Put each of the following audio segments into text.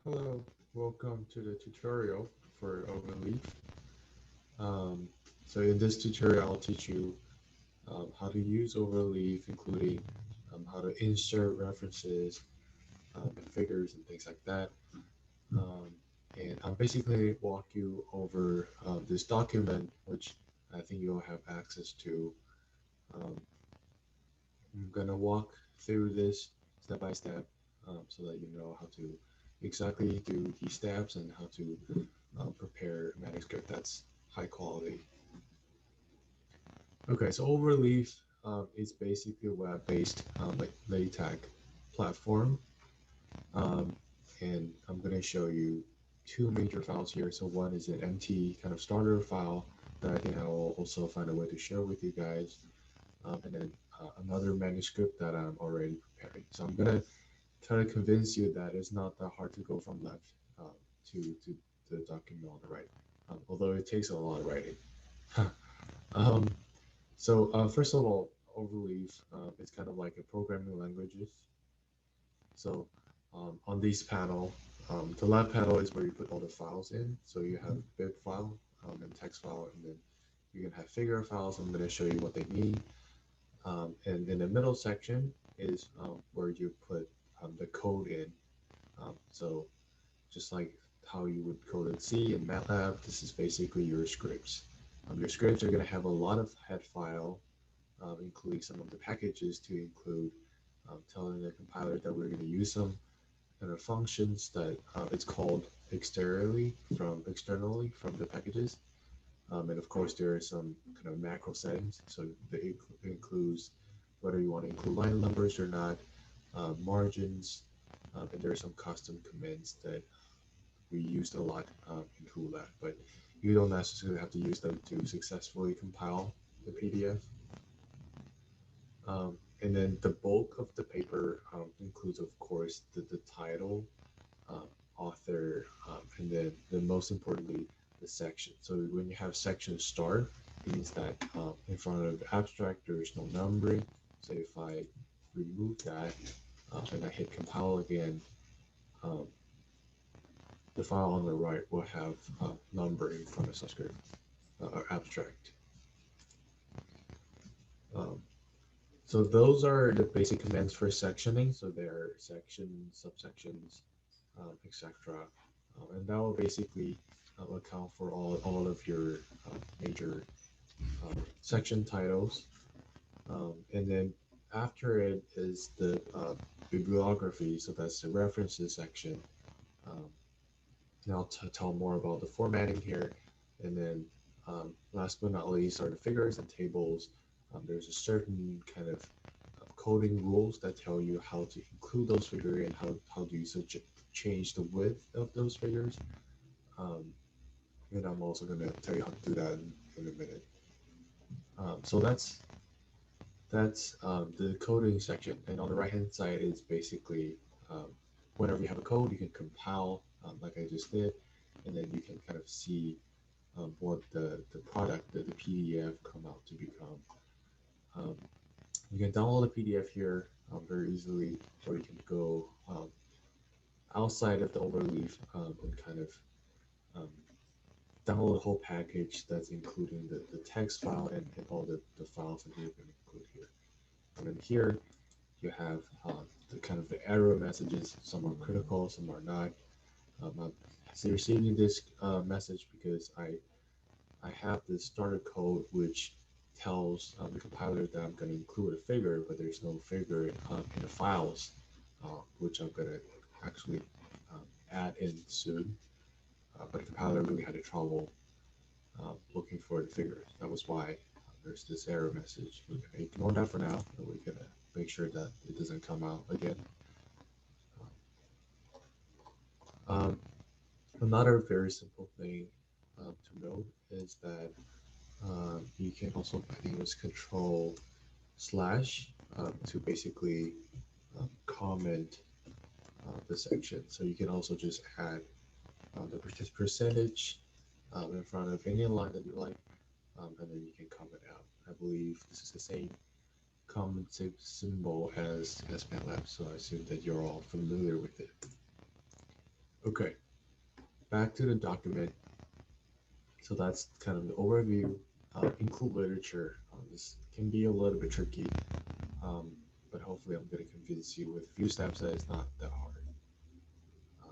Hello, welcome to the tutorial for Overleaf. Um, so in this tutorial, I'll teach you how to use Overleaf, including how to insert references and figures and things like that. Um, and I'll basically walk you over this document, which I think you'll have access to. Um, I'm gonna walk through this step by step so that you know how to exactly do these steps and how to prepare a manuscript that's high quality. Okay, so Overleaf is basically a web-based like Latex platform, um, and I'm going to show you two major files here. So one is an empty kind of starter file that I think I will also find a way to share with you guys, and then another manuscript that I'm already preparing. So I'm going to try to convince you that it's not that hard to go from left to the document on the right, although it takes a lot of writing. um, first of all, Overleaf is kind of like a programming languages. So on this panel, the left panel is where you put all the files in. So you have bib file and text file, and then you can have figure files. I'm going to show you what they mean. And in the middle section is where you put the code in. So just like how you would code in C and MATLAB, this is basically your scripts. Your scripts are going to have a lot of head file, including some of the packages to include telling the compiler that we're going to use some kind of functions that it's called externally from the packages. And of course, there are some kind of macro settings. So it includes whether you want to include line numbers or not, margins, and there are some custom commands that we used a lot in Hula, but you don't necessarily have to use them to successfully compile the PDF. And then the bulk of the paper includes, of course, the title, um, author, and then most importantly, the section. So when you have section start, it means that in front of abstract, there is no numbering. So if I remove that and I hit compile again, um, the file on the right will have numbering in front of subscript or abstract. Um, So those are the basic commands for sectioning. So there are sections, subsections, etc. And that will basically account for all of your major section titles. And then after it is the bibliography. So that's the references section. Um, and I'll tell more about the formatting here. And then last but not least are the figures and tables. There's a certain kind of coding rules that tell you how to include those figures and how do you change the width of those figures. Um, and I'm also going to tell you how to do that in a minute. So that's the coding section. And on the right hand side is basically um, whenever you have a code, you can compile like I just did, and then you can kind of see what the product, the PDF come out to become. Um, you can download the PDF here very easily, or you can go outside of the Overleaf and kind of um, download the whole package that's including the text file and all the files that you're going to include here. And then here you have the kind of the error messages. Some are critical, some are not. I'm receiving this message because I have this starter code which tells the compiler that I'm going to include a figure, but there's no figure in the files, which I'm going to actually add in soon. But the compiler really had a trouble looking for the figure. That was why there's this error message. We're going to ignore that for now, and we're going to make sure that it doesn't come out again. Um, Another very simple thing to note is that you can also, I think it was control slash to basically comment the section. So you can also just add the percentage in front of any line that you like, and then you can comment out. I believe this is the same comment symbol as MATLAB, so I assume that you're all familiar with it. Okay, back to the document. So that's kind of the overview. Include literature. This can be a little bit tricky, um, but hopefully I'm going to convince you with a few steps that it's not that hard. Um,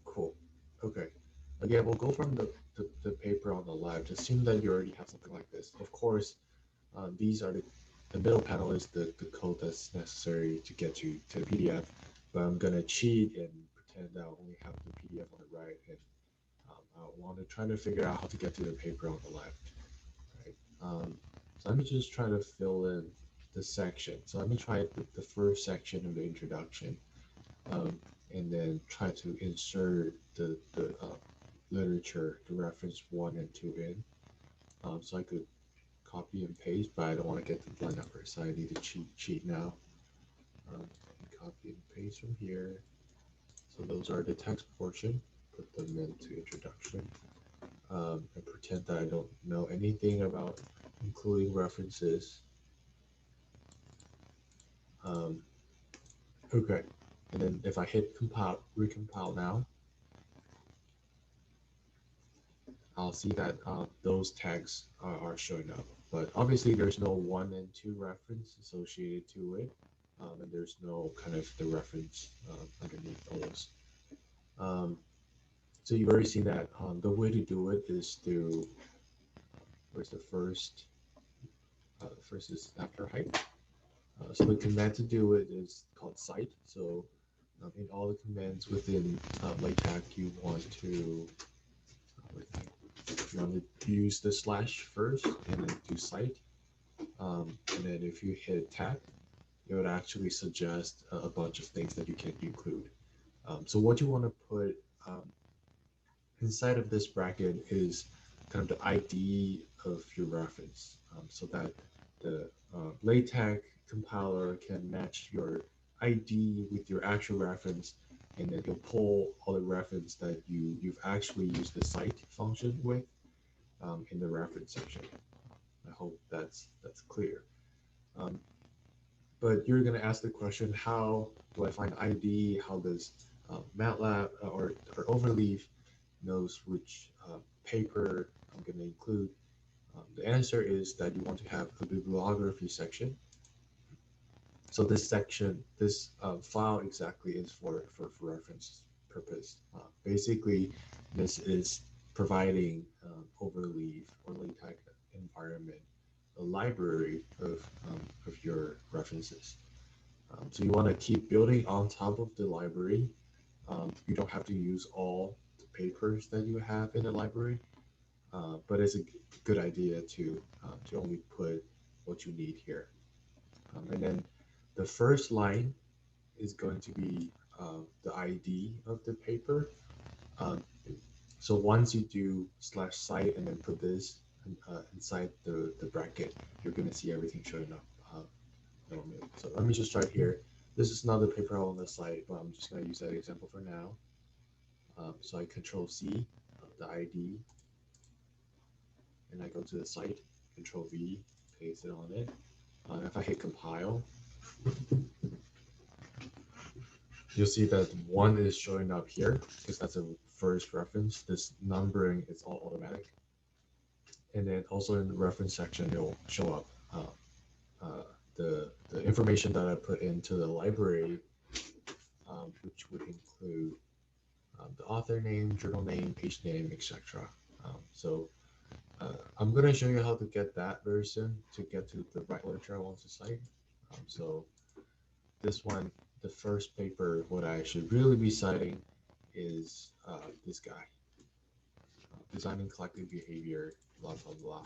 cool. Okay. Again, we'll go from the paper on the left. Assume that you already have something like this. Of course, these are the middle panel is the code that's necessary to get to the PDF, but I'm going to cheat and pretend that I only have the PDF on the right if I want to try to figure out how to get to the paper on the left. Right? So let me just try to fill in the section. So let me try the first section of the introduction, and then try to insert the literature, the reference 1 and 2 in. So I could copy and paste, but I don't want to get the blood number, so I need to cheat now. Copy and paste from here. So those are the text portion. Put them into introduction. And pretend that I don't know anything about including references. Um, okay, and then if I hit compile, recompile now, I'll see that those tags are showing up. But obviously, there's no 1 and 2 reference associated to it, and there's no kind of the reference underneath all those. Um, so you've already seen that the way to do it is through, where's the first? First is after height. So the command to do it is called cite. So in all the commands within LaTeX, you want to use the slash first and then do cite. And then if you hit tab, it would actually suggest a bunch of things that you can include. So what you want to put inside of this bracket is kind of the ID of your reference, so that the LaTeX compiler can match your ID with your actual reference, and then it'll pull all the reference that you've actually used the cite function with in the reference section. I hope that's clear. Um, but you're going to ask the question, how do I find ID? How does MATLAB or Overleaf knows which paper I'm going to include? The answer is that you want to have a bibliography section. So this section, this file exactly is for reference purpose. Basically, this is providing Overleaf or LaTeX environment a library of your references. So you want to keep building on top of the library. You don't have to use all the papers that you have in the library, but it's a good idea to only put what you need here. And then the first line is going to be the ID of the paper. Um, so once you do slash cite and then put this inside the bracket, you're going to see everything showing up normally. So let me just try here. This is not the paper on the site, but I'm just going to use that example for now. So I control C, the ID, and I go to the site, control V, paste it on it. If I hit compile, you'll see that 1 is showing up here because that's a first reference. This numbering is all automatic. And then also in the reference section, it will show up the information that I put into the library, which would include the author name, journal name, page name, etc. So I'm going to show you how to get that very soon to get to the right literature I want to cite. So this one, the first paper, what I should really be citing is this guy, Designing Collective Behavior, blah, blah, blah.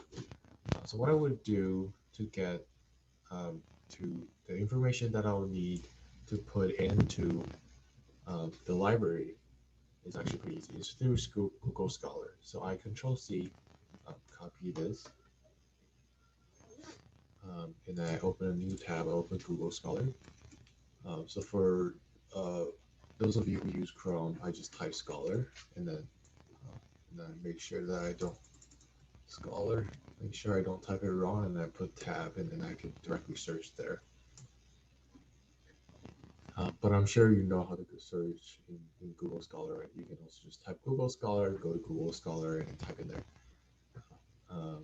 So what I would do to get to the information that I'll need to put into the library is actually pretty easy. It's through Google Scholar. So I control C, copy this, and then I open a new tab, I open Google Scholar. So for those of you who use Chrome, I just type Scholar and then make sure that I don't Scholar, make sure I don't type it wrong, and then I put tab, and then I can directly search there. But I'm sure you know how to search in Google Scholar, right? You can also just type Google Scholar, go to Google Scholar, and type in there. Um,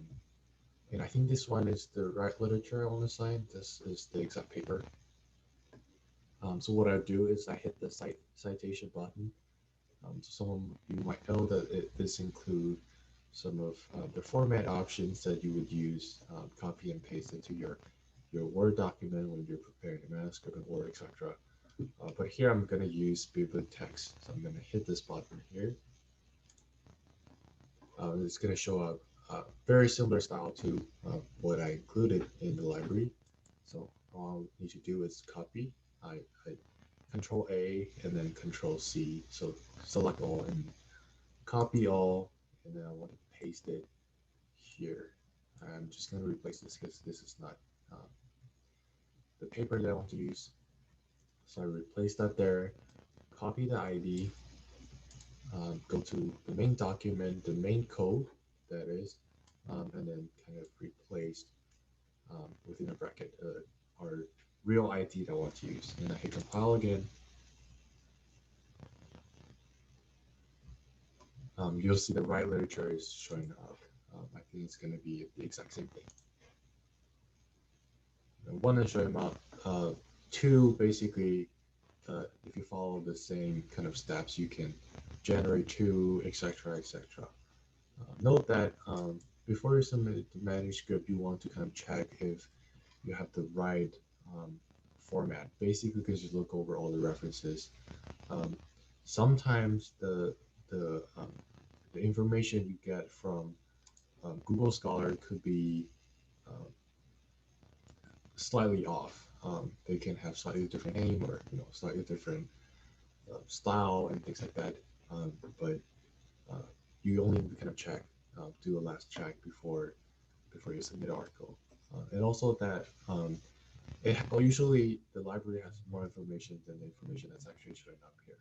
and I think this one is the right literature on the site. This is the exact paper. So what I do is I hit the citation button. So some of you might know that this include some of the format options that you would use, copy and paste into your Word document when you're preparing a manuscript in Word, etc. But here I'm going to use bibliotext. So I'm going to hit this button here. It's going to show up very similar style to what I included in the library. So all I need to do is copy. I Control A and then Control C. So select all and copy all, and then I want to paste it here. I'm just going to replace this because this is not um, the paper that I want to use. So I replace that there, copy the ID, go to the main document, the main code, that is, and then kind of replace within a bracket our real ID that I want to use. And I hit compile again. You'll see the right literature is showing up. I think it's going to be the exact same thing. One is showing up. Two, basically, if you follow the same kind of steps, you can generate two, etc., etc. Note that before you submit the manuscript, you want to kind of check if you have the right format. Basically, because you look over all the references. Um, Sometimes the um, the information you get from Google Scholar could be um, slightly off. They can have slightly different name or slightly different style and things like that. But uh, you only need to kind of check, do a last check before you submit an article. And also that usually the library has more information than the information that's actually showing up here,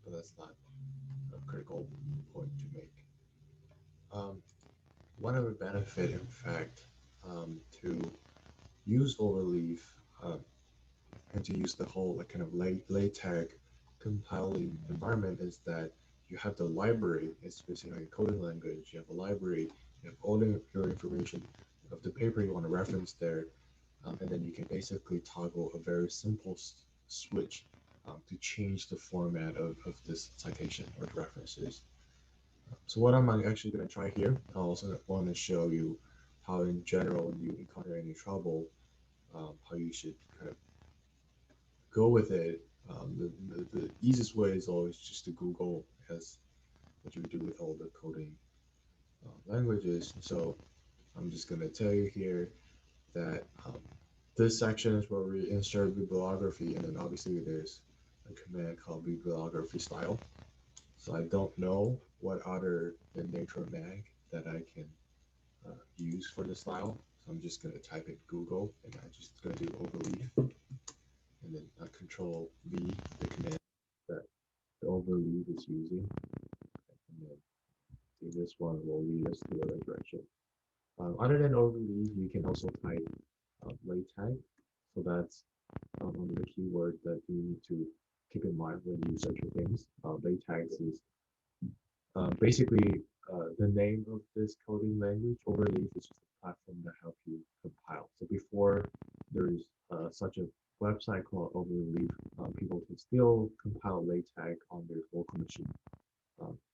but that's not a critical point to make. Um, One other benefit, in fact, to use Overleaf and to use the whole like kind of LaTeX compiling environment is that you have the library. It's basically a coding language. You have a library. You have all your information of the paper you want to reference there, and then you can basically toggle a very simple switch to change the format of this citation or references. So what I'm actually going to try here, I also want to show you how in general when you encounter any trouble, how you should kind of go with it. The easiest way is always just to Google, as what you do with all the coding languages. So I'm just going to tell you here that this section is where we insert bibliography, and then obviously there's a command called bibliography style. So I don't know what other than nature mag that I can use for the style. So I'm just going to type in Google, and I'm just going to do overleaf, and then Control V, the command that the overleaf is using, and then this one will lead us to the right direction. Other than overleaf, you can also type latex. So that's one of the keywords that you need to keep in mind when you search for things. Latex is basically the name of this coding language. Overleaf is just a platform that helps you compile. So before there's such a website called Overleaf, people can still compile LaTeX on their local machine.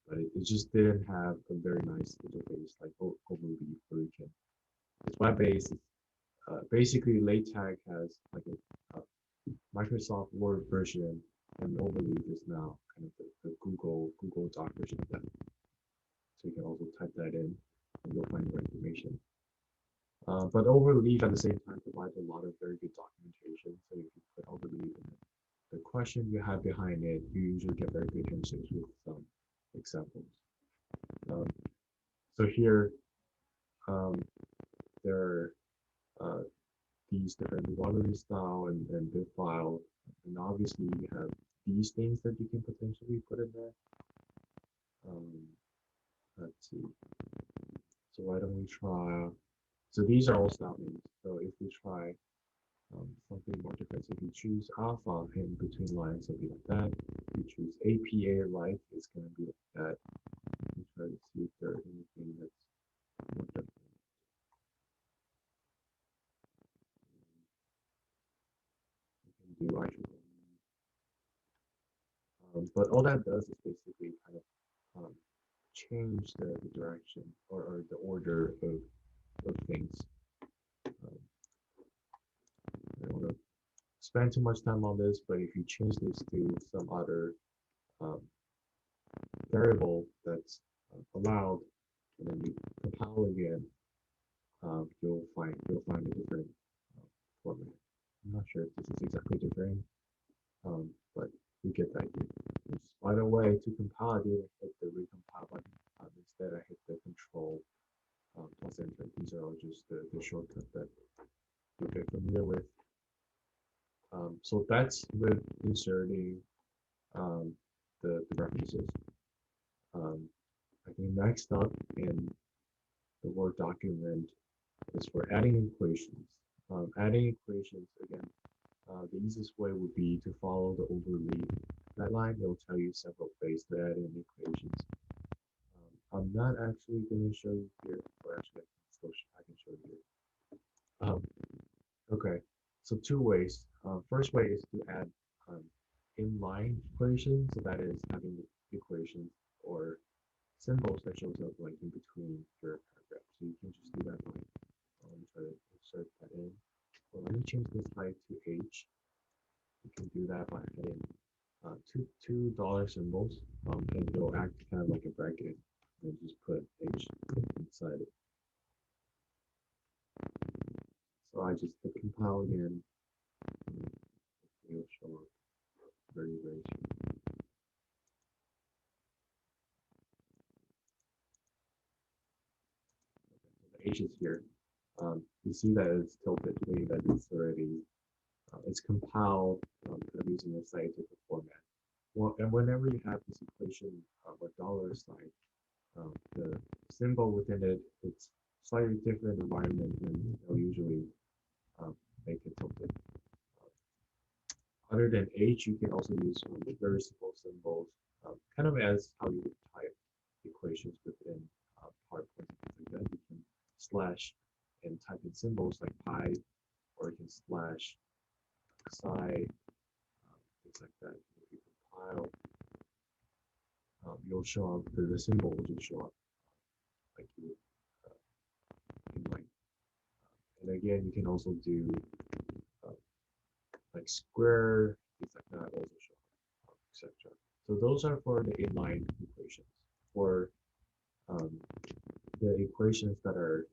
But it just didn't have a very nice interface like Overleaf, where you can. It's web-based. Basically, LaTeX has like a Microsoft Word version, and Overleaf is now kind of the Google Doc version of that. So you can also type that in, and you'll find more information. But Overleaf at the same time provides a lot of very good documentation. So if you put Overleaf in the question you have behind it, you usually get very good answers with some examples. Um, so here, um, there are these different bibliography style and bib file, and obviously you have these things that you can potentially put in there. Um, let's see. So why don't we try? So these are all style names. So if we try something more different. So if you choose alpha in between lines, it'll be like that. If you choose APA like, it's going to be like that. Let me try to see if there's anything that's more different. You can do actually. But all that does is basically kind of change the direction or the order of things. Um, I don't want to spend too much time on this, but if you change this to some other um, variable that's allowed, and then you compile again, you'll find a different format. I'm not sure if this is exactly different, but you get the idea. And just, by the way, to compile, I didn't hit the recompile button. Instead, I hit the control plus enter. These are all just the shortcut that you'll get familiar with. So that's with inserting um, the references. Um, I think next up in the Word document is for adding equations. Adding equations, again, the easiest way would be to follow the overleaf guideline. It will tell you several ways to add in equations. I'm not actually going to show you here, or actually I can show you here. Okay, so two ways. First way is to add um, inline equations, so that is having equations or symbols that shows up like in between your paragraph. So you can just do that by try to insert that in. Well, let me change this height to H. You can do that by adding two dollar symbols, and it'll act kind of like a bracket, and just put H inside it. So I just hit compile again, and it'll show up very soon. The H is here. You see that it's tilted, meaning that it's already it's compiled using a scientific format. Well, and whenever you have this equation of a dollar sign, the symbol within it, it's slightly different environment, and they'll usually um, make it tilted. Other than H, you can also use very simple symbols, kind of as how you would type equations within PowerPoint and things like that. You can slash and type in symbols like pi, or you can slash psi, things like that. If you compile, you'll show up, the symbol will just show up like you would in like. And again, you can also do uh, like square, things like that also show up, etc. So those are for the inline equations. For um, the equations that are,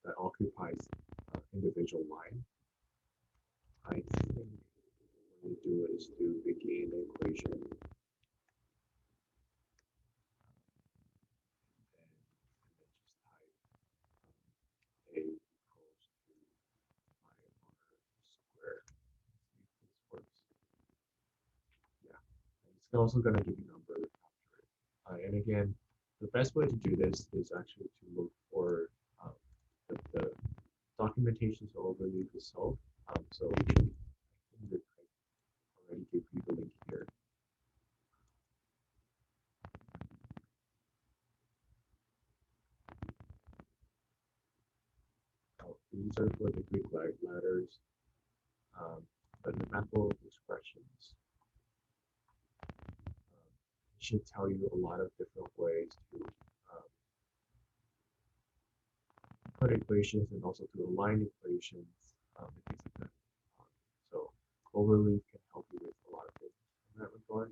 that occupies individual line, I think what you do is to begin the equation and then just type a equals to pi r squared. See if this works. Yeah, and it's also going to give you a number after it. And again, the best way to do this is actually to look for the documentation to Overleaf itself. So I think that I already gave you the link here. These are for the Greek letters, the mathematical expressions. It should tell you a lot of different ways to put equations and also to align equations and things like that. So Overleaf can help you with a lot of things in that regard.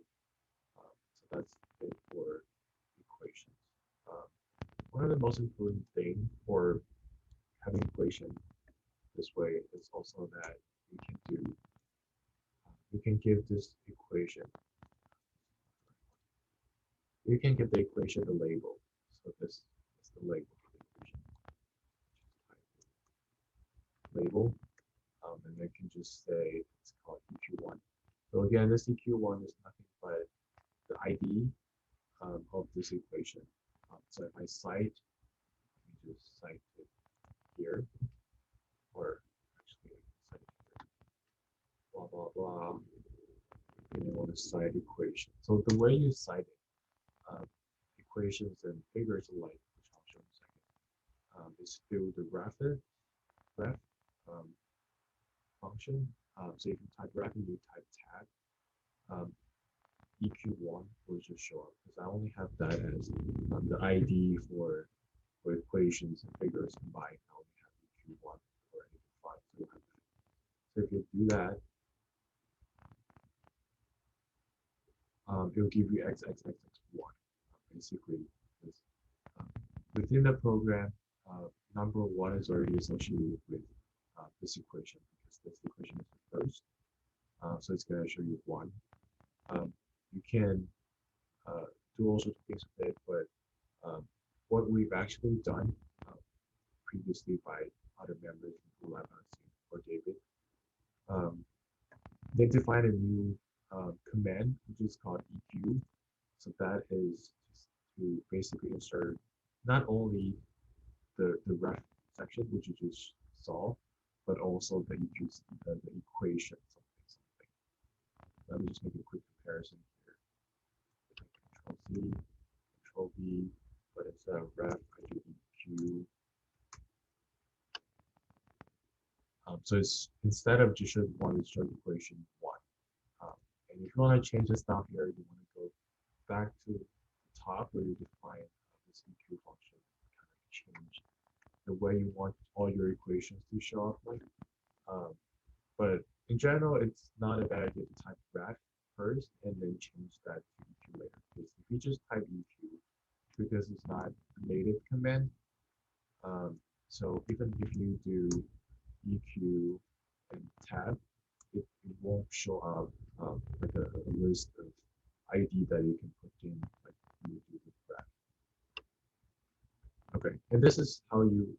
So that's it for equations. One of the most important things for having equation this way is also that you can do you can give this equation you can give the equation a label. So this is the label for the equation. Label, and I can just say it's called EQ1. So again, this EQ1 is nothing but the ID of this equation. So if I cite, let me just cite it here, or actually cite it here. blah blah blah. And you want to cite equation. So the way you cite it, equations and figures alike, which I'll show in a second, is through the ref um, function. So if you type ref and you type tab, um, EQ1 will just show up because I only have that as the ID for equations and figures combined. I only have EQ1 for any file. So you'll have that. So if you do that, it'll give you XXXX1. Basically, this, um, within the program, number one is already associated with this equation because this equation is the first. So it's going to show you one. You can do all sorts of things with it, but what we've actually done previously by other members who have seen or David, um, they defined a new command which is called EQ. So that is just to basically insert not only the ref section, which you just saw, but also the EQ, the equation, something. Let me just make a quick comparison here. Control C, Control V, but instead of ref, I do EQ. So it's instead of just showing one, it's showing equation one. And if you want to change this down here, you want to go back to the top where you define this EQ function, kind of change the way you want all your equations to show up like. But in general, it's not a bad idea to type ref first and then change that to EQ later. Because if you just type EQ, because it's not a native command, so even if you do EQ and tab, it won't show up like a list of ID that you can put in like you do with ref. Okay, and this is how you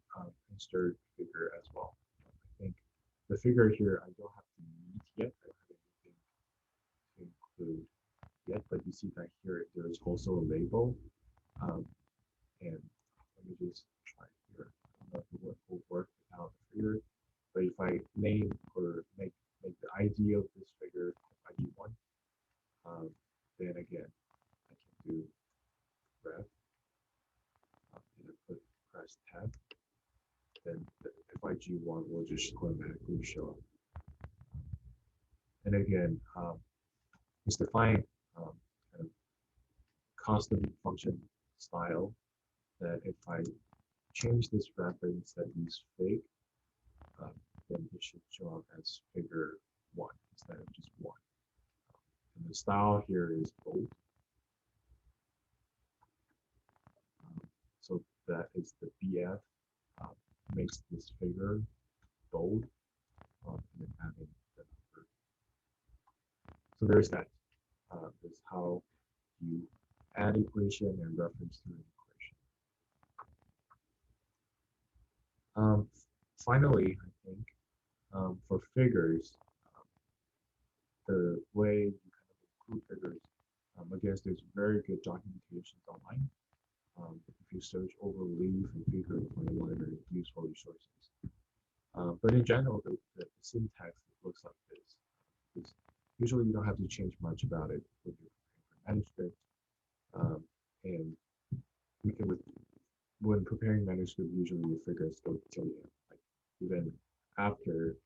insert figure as well. I think the figure here I don't have to meet yet. I don't have anything to include yet, but you see that here there is also a label. And let me just try here. I don't know if it will work without the figure, but if I name or make the ID of this figure ID1, then again I can do ref and put press tab. Then the FIG1 will just automatically show up. And again, it's defined kind of custom function style that if I change this reference that use fig, then it should show up as figure one instead of just one. And the style here is bold. So that is the BF makes this figure bold, and then adding the number. So there's that. That's how you add equation and reference to an equation. Finally, I think for figures, the way you kind of include figures, again, there's very good documentations online. If you search Overleaf and figure, you'll find a lot of very useful resources. But in general, the syntax looks like this. Usually you don't have to change much about it when you're preparing for manuscript. And we can, when preparing manuscript, usually the figures go till the end, like even after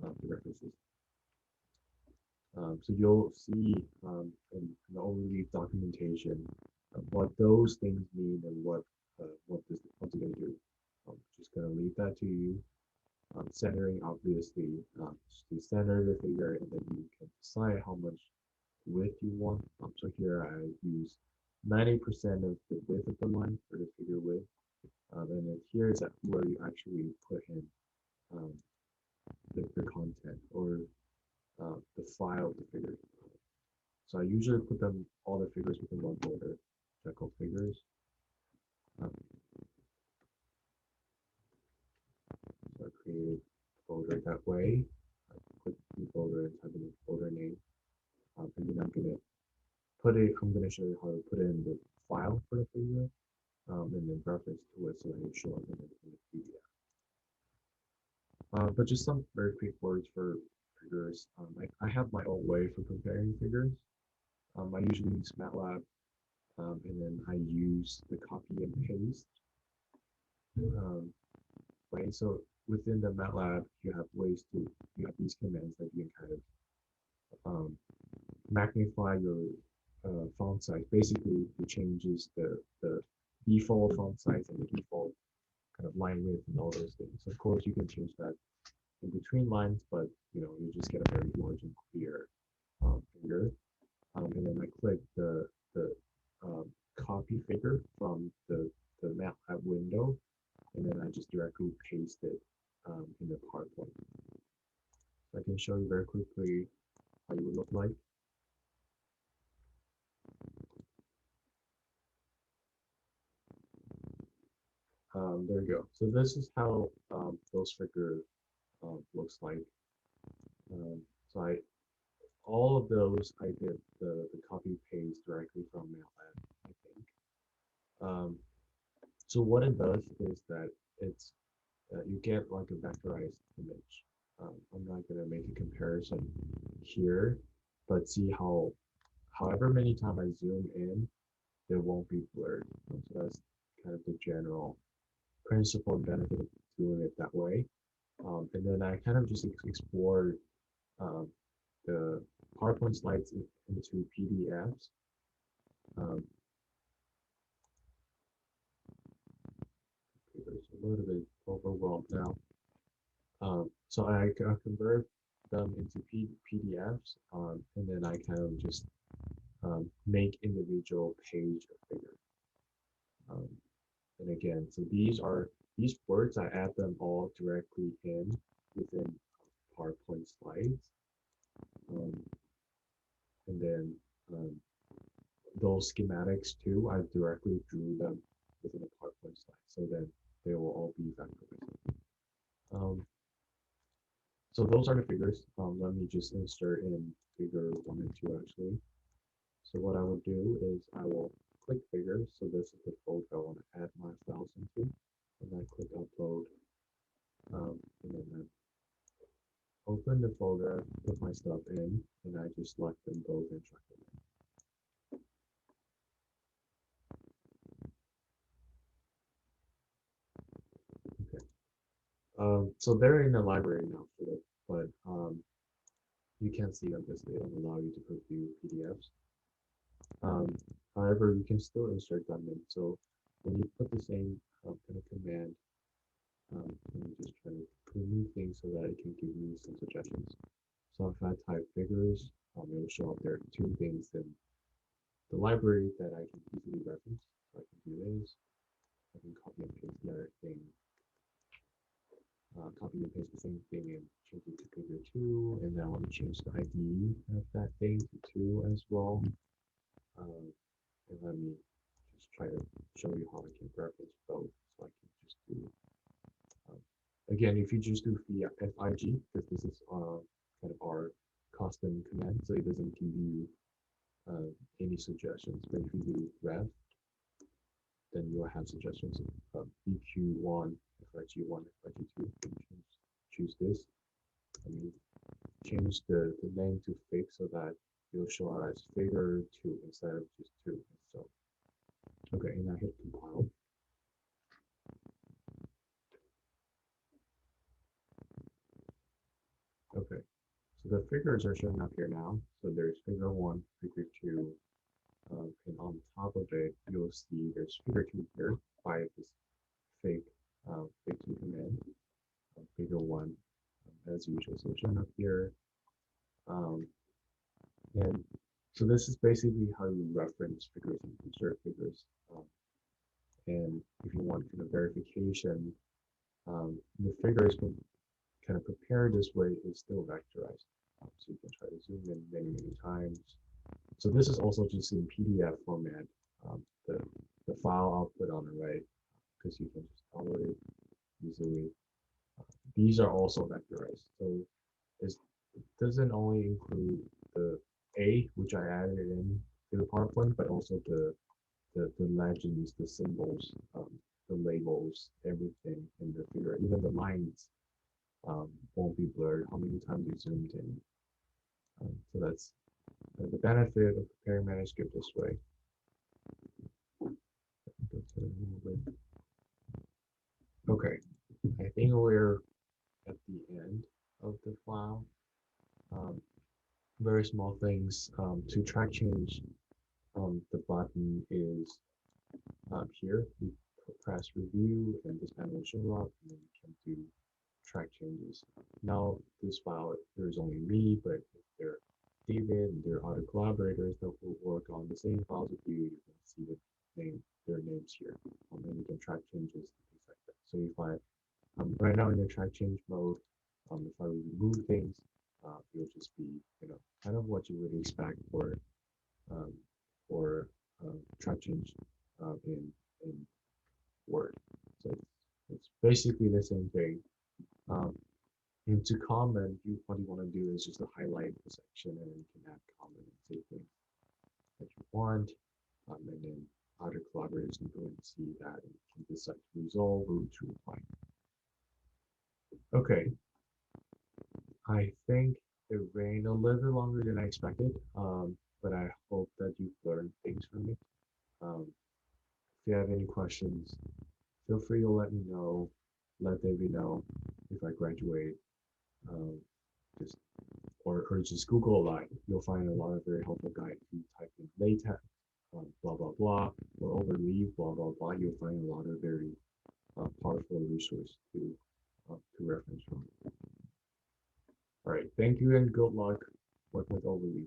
the references. So you'll see in the Overleaf documentation what those things mean and what's it going to do. I'm just going to leave that to you. Centering, obviously, to center the figure, and then you can decide how much width you want. So here I use 90% of the width of the line for the figure width. And then here is where you actually put in the content or the file of the figure. So I usually put them all the figures within one folder, check out figures. So I created a folder that way. I click the folder and type in the folder name. And then I'm gonna show you how to put in the file for the figure, and then reference to it so that it show up in the PDF. But just some very quick words for figures. I have my own way for comparing figures. I usually use MATLAB, and then I use the copy and paste. Um, right, so within the MATLAB, you have these commands that you can kind of magnify your font size. Basically, it changes the default font size and the default kind of line width and all those things. Of course, you can change that in between lines, but you just get a very large and clear figure. And then I click the um, copy figure from the MATLAB window, and then I just directly paste it in the PowerPoint. So I can show you very quickly how it would look like. There you go. So this is how those figure looks like. So all of those I did the copy paste directly from MATLAB, I think. Um, so what it does is that it's you get like a vectorized image. I'm not gonna make a comparison here, but see how however many times I zoom in, it won't be blurred. So that's kind of the general principle and benefit of doing it that way. And then I kind of just explored um, the PowerPoint slides into PDFs. Um, it's a little bit overwhelmed now. So I convert them into PDFs, and then I kind of just make individual page a figure. Um, and again, so these words, I add them all directly in within PowerPoint slides. Um, and then those schematics too, I directly drew them within a PowerPoint slide. So then they will all be vectorized. Um, so those are the figures. Let me just insert in figure 1 and 2 actually. So what I will do is I will click figures. So this is the folder I want to add my files into. And I click upload. And then I open the folder, put my stuff in, and I just select them both and drag them in. Okay. So they're in the library now for it, but you can't see them because they don't allow you to preview PDFs. However, you can still insert them in. So when you put the same kind of command, let me just try to remove things so that it can give me some suggestions. So if I type figures, it will show up there two things in the library that I can easily reference. So I can do this. I can copy and paste the other thing, copy and paste the same thing and change it to figure 2. And then I want to change the ID of that thing to 2 as well. And let me just try to show you how I can reference both. So I can just do, um, again, if you just do FIG, because this is kind of our custom command, so it doesn't give you any suggestions. But if you do ref, then you will have suggestions of EQ1, FIG1, FIG2. You can choose this. I mean, change the name to fig so that it'll show up as figure 2 instead of just 2. So, okay, and I hit compile. Okay, so the figures are showing up here now. So there's figure 1, figure 2, and on top of it, you'll see there's figure 2 here by this fig, fig2 command, figure 1, as usual. So showing up here. And so this is basically how you reference figures and insert figures. And if you want kind of verification, the figures can kind of prepared this way is still vectorized. So you can try to zoom in many, many times. So this is also just in PDF format, the, the file output on the right, because you can just download it easily. These are also vectorized. So it doesn't only include the A, which I added in to the PowerPoint, but also the legends, the symbols, the labels, everything in the figure, even the lines won't be blurred how many times you zoomed in. So that's the benefit of preparing manuscript this way. Okay, I think we're at the end of the file. Um, very small things to track change. The button is here. You press review and this panel will show up and then you can do track changes. Now this file, there's only me, but if there are David and there are other collaborators that will work on the same files with you, you can see their names here. And you can track changes and things like that. So if I right now in the track change mode, if I remove things, it'll just be kind of what you would expect um, for track change in Word. So it's basically the same thing. Um, and to comment, what you want to do is just to highlight the section and then you can add comment and say things that you want. And then other collaborators can go and see that and can decide to resolve or to reply. Okay, I think it ran a little bit longer than I expected, but I hope that you've learned things from it. If you have any questions, feel free to let me know. Let David know if I graduate. Um, just or just Google a lot. You'll find a lot of very helpful guides. If you type in Latex, blah blah blah, or Overleaf, blah blah blah, you'll find a lot of very powerful resources to reference from. All right, thank you and good luck working with Overleaf.